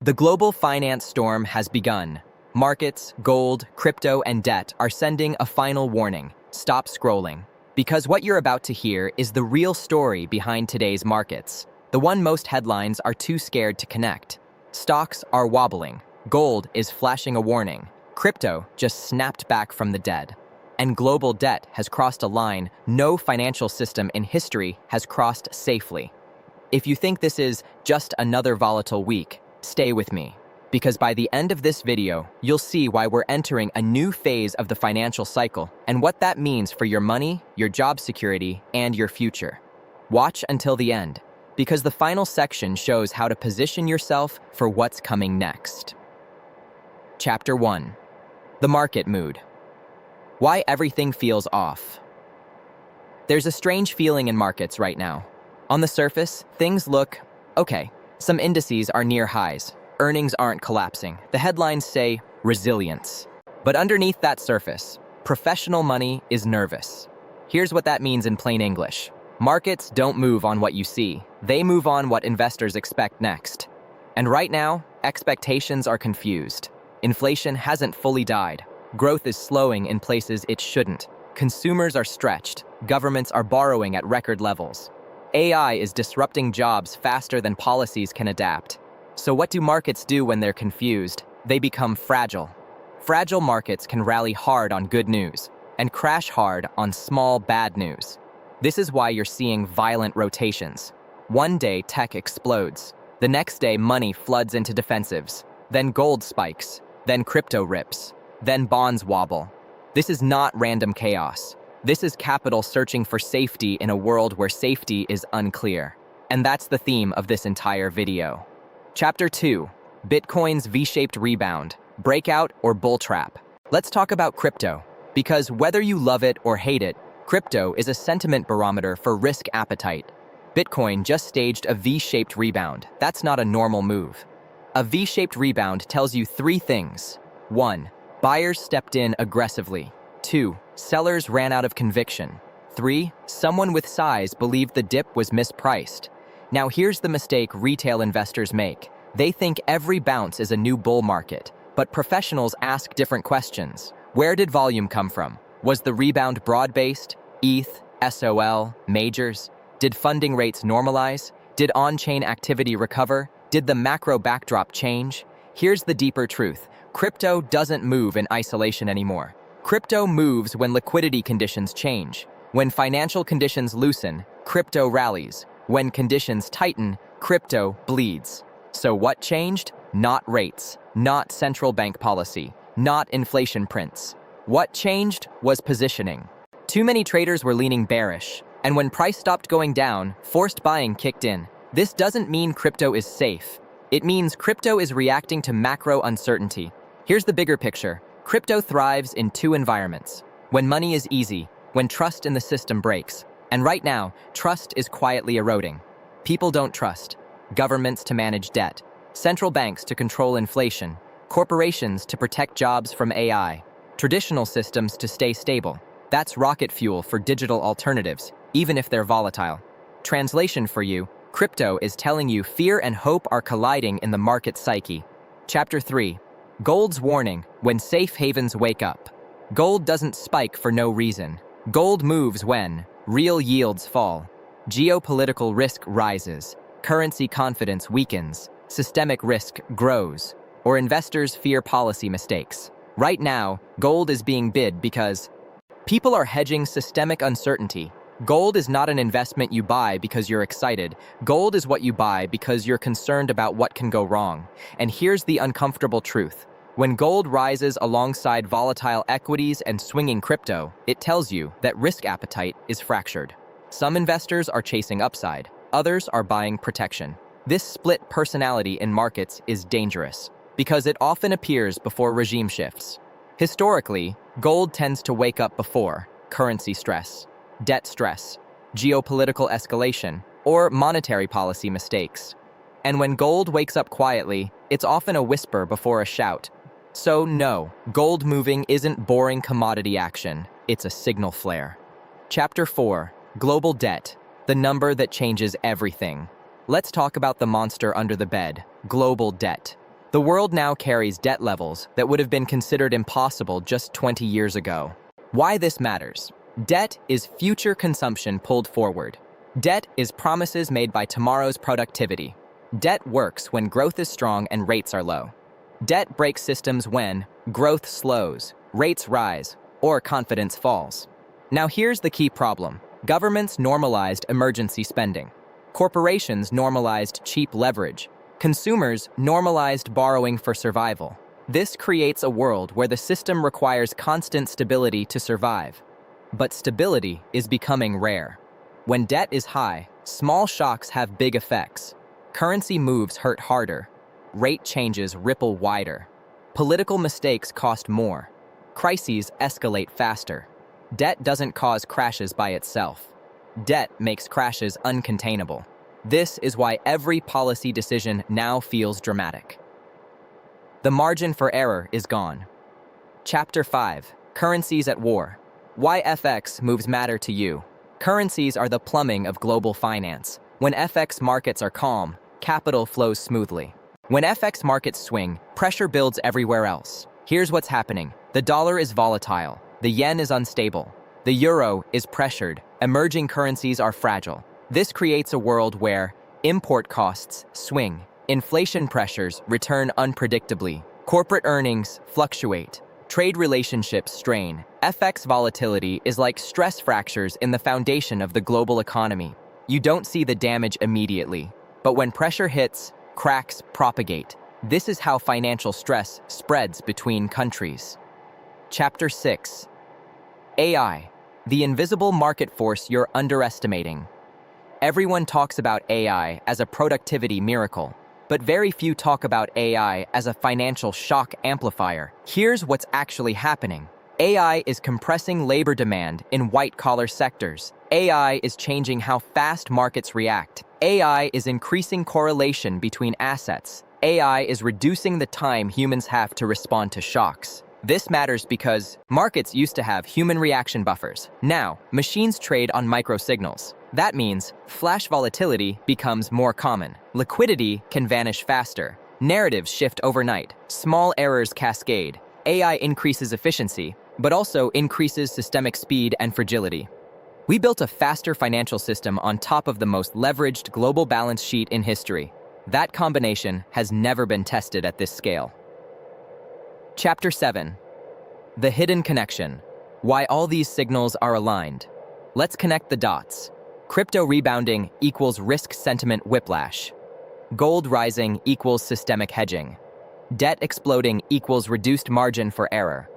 The global finance storm has begun. Markets, gold, crypto, and debt are sending a final warning. Stop scrolling. Because what you're about to hear is the real story behind today's markets. The one most headlines are too scared to connect. Stocks are wobbling. Gold is flashing a warning. Crypto just snapped back from the dead. And global debt has crossed a line no financial system in history has crossed safely. If you think this is just another volatile week, stay with me, because by the end of this video, you'll see why we're entering a new phase of the financial cycle and what that means for your money, your job security, and your future. Watch until the end, because the final section shows how to position yourself for what's coming next. Chapter 1. The Market Mood. Why everything feels off. There's a strange feeling in markets right now. On the surface, things look okay. Some indices are near highs. Earnings aren't collapsing. The headlines say resilience. But underneath that surface, professional money is nervous. Here's what that means in plain English. Markets don't move on what you see. They move on what investors expect next. And right now, expectations are confused. Inflation hasn't fully died. Growth is slowing in places it shouldn't. Consumers are stretched. Governments are borrowing at record levels. AI is disrupting jobs faster than policies can adapt. So what do markets do when they're confused? They become fragile. Fragile markets can rally hard on good news and crash hard on small bad news. This is why you're seeing violent rotations. One day tech explodes. The next day money floods into defensives. Then gold spikes. Then crypto rips. Then bonds wobble. This is not random chaos. This is capital searching for safety in a world where safety is unclear. And that's the theme of this entire video. Chapter 2. Bitcoin's V-shaped rebound, breakout or bull trap. Let's talk about crypto, because whether you love it or hate it, crypto is a sentiment barometer for risk appetite. Bitcoin just staged a V-shaped rebound. That's not a normal move. A V-shaped rebound tells you three things. 1. Buyers stepped in aggressively. 2. Sellers ran out of conviction. 3. Someone with size believed the dip was mispriced. Now here's the mistake retail investors make. They think every bounce is a new bull market, but professionals ask different questions. Where did volume come from? Was the rebound broad-based? ETH, SOL, majors? Did funding rates normalize? Did on-chain activity recover? Did the macro backdrop change? Here's the deeper truth. Crypto doesn't move in isolation anymore. Crypto moves when liquidity conditions change. When financial conditions loosen, crypto rallies. When conditions tighten, crypto bleeds. So what changed? Not rates, not central bank policy, not inflation prints. What changed was positioning. Too many traders were leaning bearish, and when price stopped going down, forced buying kicked in. This doesn't mean crypto is safe. It means crypto is reacting to macro uncertainty. Here's the bigger picture. Crypto thrives in two environments. When money is easy, when trust in the system breaks. And right now, trust is quietly eroding. People don't trust. Governments to manage debt. Central banks to control inflation. Corporations to protect jobs from AI. Traditional systems to stay stable. That's rocket fuel for digital alternatives, even if they're volatile. Translation for you, crypto is telling you fear and hope are colliding in the market psyche. Chapter 3. Gold's warning when safe havens wake up. Gold doesn't spike for no reason. Gold moves when real yields fall, geopolitical risk rises, currency confidence weakens, systemic risk grows, or investors fear policy mistakes. Right now, gold is being bid because people are hedging systemic uncertainty. Gold is not an investment you buy because you're excited. Gold is what you buy because you're concerned about what can go wrong. And here's the uncomfortable truth. When gold rises alongside volatile equities and swinging crypto, it tells you that risk appetite is fractured. Some investors are chasing upside. Others are buying protection. This split personality in markets is dangerous because it often appears before regime shifts. Historically, gold tends to wake up before currency stress, debt stress, geopolitical escalation, or monetary policy mistakes. And when gold wakes up quietly, it's often a whisper before a shout. So no, gold moving isn't boring commodity action, it's a signal flare. Chapter 4. Global debt, the number that changes everything. Let's talk about the monster under the bed, global debt. The world now carries debt levels that would have been considered impossible just 20 years ago. Why this matters? Debt is future consumption pulled forward. Debt is promises made by tomorrow's productivity. Debt works when growth is strong and rates are low. Debt breaks systems when growth slows, rates rise, or confidence falls. Now here's the key problem. Governments normalized emergency spending. Corporations normalized cheap leverage. Consumers normalized borrowing for survival. This creates a world where the system requires constant stability to survive. But stability is becoming rare. When debt is high, small shocks have big effects. Currency moves hurt harder. Rate changes ripple wider. Political mistakes cost more. Crises escalate faster. Debt doesn't cause crashes by itself. Debt makes crashes uncontainable. This is why every policy decision now feels dramatic. The margin for error is gone. Chapter 5. Currencies at War. Why FX moves matter to you. Currencies are the plumbing of global finance. When FX markets are calm, capital flows smoothly. When FX markets swing, pressure builds everywhere else. Here's what's happening. The dollar is volatile. The yen is unstable. The euro is pressured. Emerging currencies are fragile. This creates a world where import costs swing. Inflation pressures return unpredictably. Corporate earnings fluctuate. Trade relationships strain. FX volatility is like stress fractures in the foundation of the global economy. You don't see the damage immediately, but when pressure hits, cracks propagate. This is how financial stress spreads between countries. Chapter 6. AI, the invisible market force you're underestimating. Everyone talks about AI as a productivity miracle, but very few talk about AI as a financial shock amplifier. Here's what's actually happening. AI is compressing labor demand in white-collar sectors. AI is changing how fast markets react. AI is increasing correlation between assets. AI is reducing the time humans have to respond to shocks. This matters because markets used to have human reaction buffers. Now, machines trade on microsignals. That means flash volatility becomes more common. Liquidity can vanish faster. Narratives shift overnight. Small errors cascade. AI increases efficiency, but also increases systemic speed and fragility. We built a faster financial system on top of the most leveraged global balance sheet in history. That combination has never been tested at this scale. Chapter 7. The hidden connection. Why all these signals are aligned. Let's connect the dots. Crypto rebounding equals risk sentiment whiplash. Gold rising equals systemic hedging. Debt exploding equals reduced margin for error.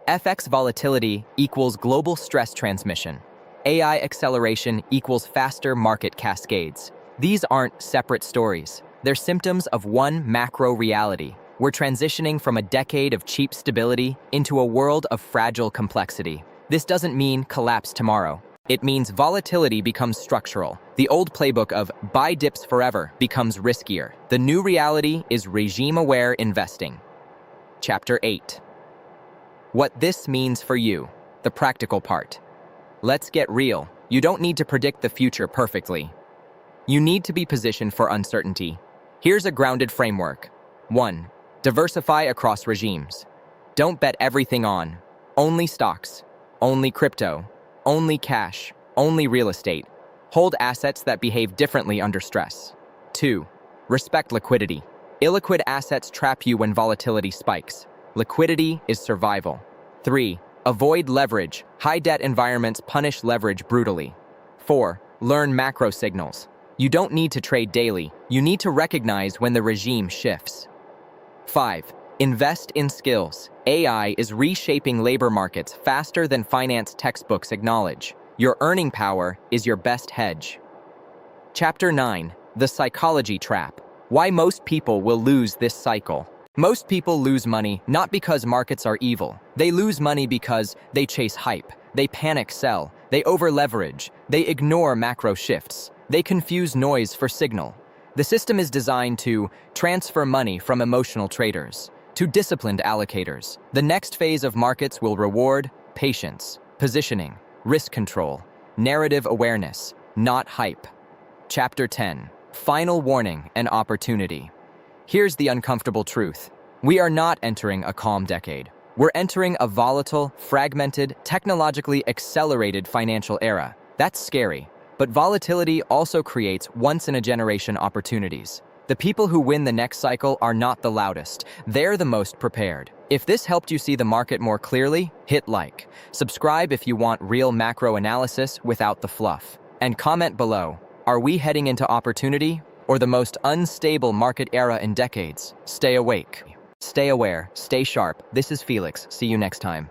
FX volatility equals global stress transmission. AI acceleration equals faster market cascades. These aren't separate stories. They're symptoms of one macro reality. We're transitioning from a decade of cheap stability into a world of fragile complexity. This doesn't mean collapse tomorrow. It means volatility becomes structural. The old playbook of buy dips forever becomes riskier. The new reality is regime-aware investing. Chapter 8. What this means for you, the practical part. Let's get real. You don't need to predict the future perfectly. You need to be positioned for uncertainty. Here's a grounded framework. 1. Diversify across regimes. Don't bet everything on only stocks, only crypto, only cash, only real estate. Hold assets that behave differently under stress. 2. Respect liquidity. Illiquid assets trap you when volatility spikes. Liquidity is survival. 3. Avoid leverage. High debt environments punish leverage brutally. 4. Learn macro signals. You don't need to trade daily. You need to recognize when the regime shifts. 5. Invest in skills. AI is reshaping labor markets faster than finance textbooks acknowledge. Your earning power is your best hedge. Chapter 9. The psychology trap. Why most people will lose this cycle. Most people lose money not because markets are evil. They lose money because they chase hype. They panic sell. They over-leverage. They ignore macro shifts. They confuse noise for signal. The system is designed to transfer money from emotional traders to disciplined allocators. The next phase of markets will reward patience, positioning, risk control, narrative awareness, not hype. Chapter 10. Final warning and opportunity. Here's the uncomfortable truth. We are not entering a calm decade. We're entering a volatile, fragmented, technologically accelerated financial era. That's scary. But volatility also creates once-in-a-generation opportunities. The people who win the next cycle are not the loudest. They're the most prepared. If this helped you see the market more clearly, hit like. Subscribe if you want real macro analysis without the fluff. And comment below, are we heading into opportunity or the most unstable market era in decades? Stay awake. Stay aware. Stay sharp. This is Felix. See you next time.